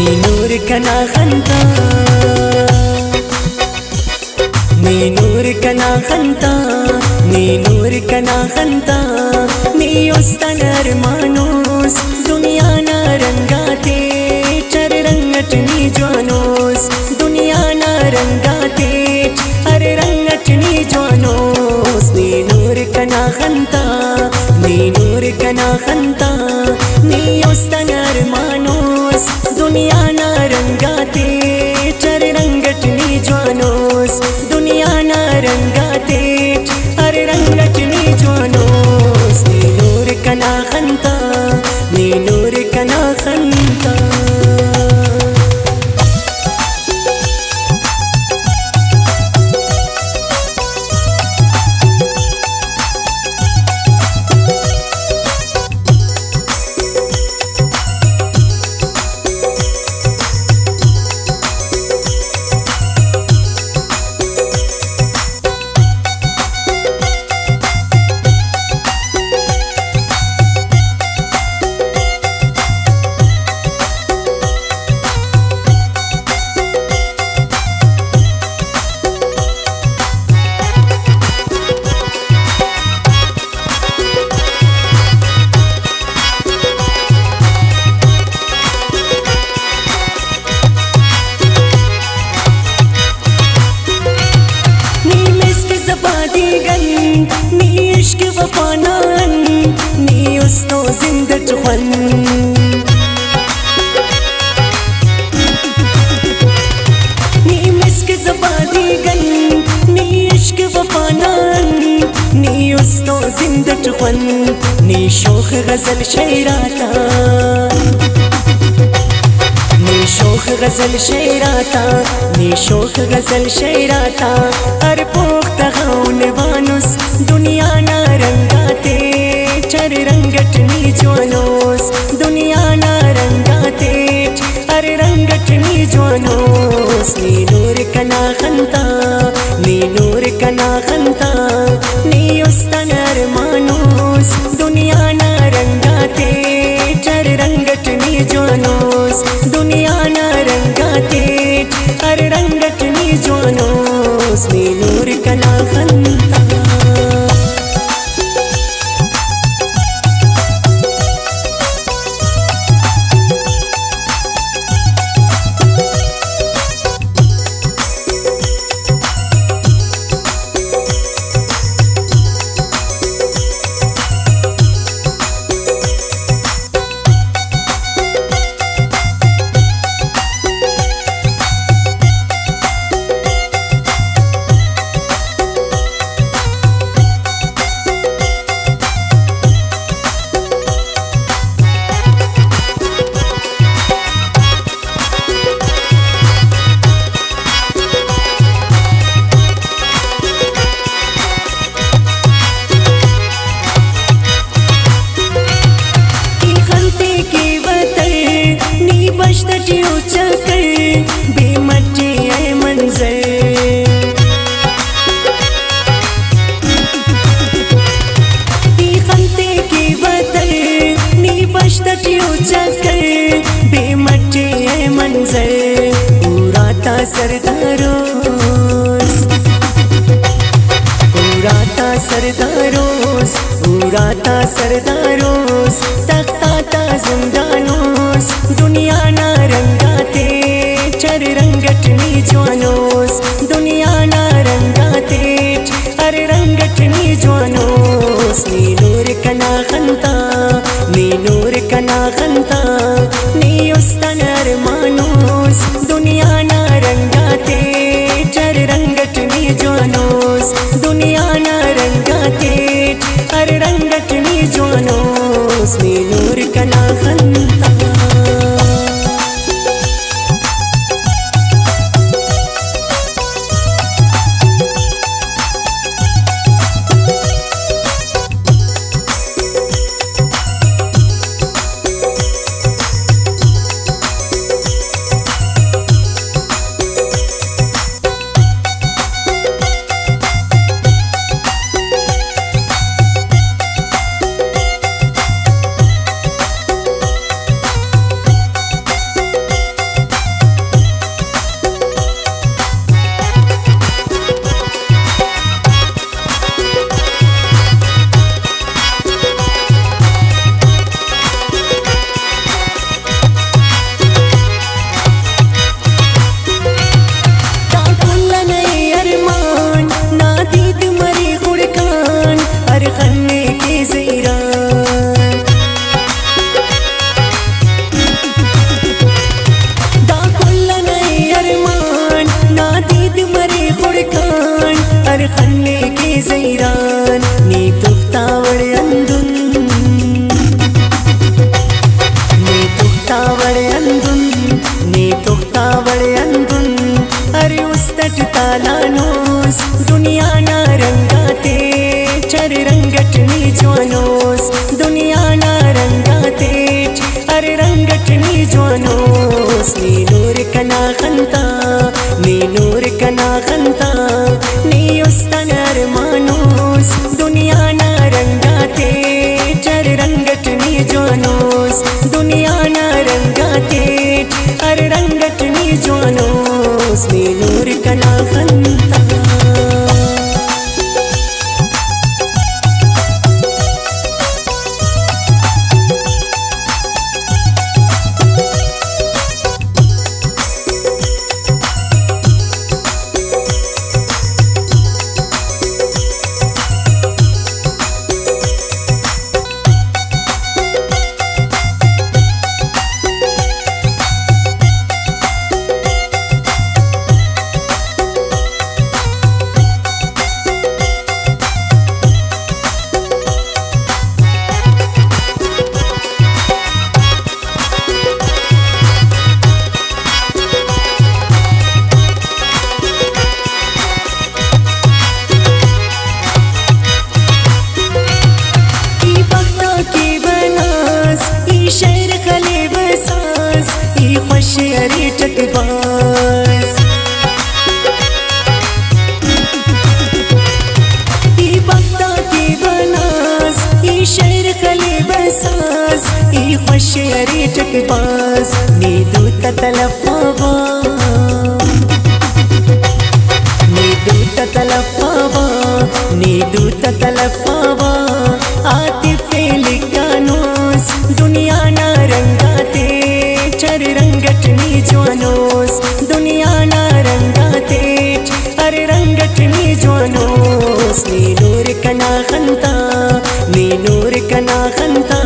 ni nur kana khanta ni nur kana khanta ni nur kana khanta ni ustan armanos दुनिया ना रंगाते चर रंगट नी जवानोस दुनिया ना रंगाते हर रंगट नी जवानोस नी नूर कना खंता नी नूर कना खंता नी उस्तन अरमानोस दुनिया ना रंगाते चर रंगट नी जवानोस दुनिया ना रंगाते हर रंगट नी जवानोस नी नूर कना खंता नी नूर कना खंता नी इश्क वफानान नी उसनो जिंदत वन नी मिस्क ज़बादी गन नी इश्क वफानान नी उसनो जिंदत वन नी शोख गज़ल शेराता नी शोख गज़ल शेराता नी शोख गज़ल शेराता हर पोख्ता गाउन वानुस दुनिया ना रंगाते चर रंगट नी जवानोस दुनिया ना रंगाते हर रंगट नी जवानोस नी नूर कना खंता नी नूर कना खंता नी उस्तन अरमानोस दुनिया ना रंगाते चर रंगट नी जवानोस दुनिया ना रंगाते हर रंगट नी जवानोस नी नूर कना खंता उड़ाता सरदारोस उड़ाता सरदारोस उड़ाता सरदारोस तख्ता जिंदानोस दुनिया ना रंगाते चर रंगट नी जवानोस दुनिया ना रंगाते हर रंगट नी जवानोस नी नूर कना खंता नी नूर कना खंता नी उस्तन अरमानोस दुनिया ना रंगाते चर रंगट नी जवानोस दुनिया ना रंगाते हर रंगट नी जवानोस नी नूर कना खंता शहरी चकबाज ई बख्ता की बनास ई शहर खले बसास ई खुश शहरी चकबाज नीदू ततलफावा नीदू ततलफावा आतिफे लिकानोस दुनिया ना रंगाते चर रंगटनी जवानोस दुनिया ना रंगाते हर रंगटनी जवानोस नी नूर कना खंता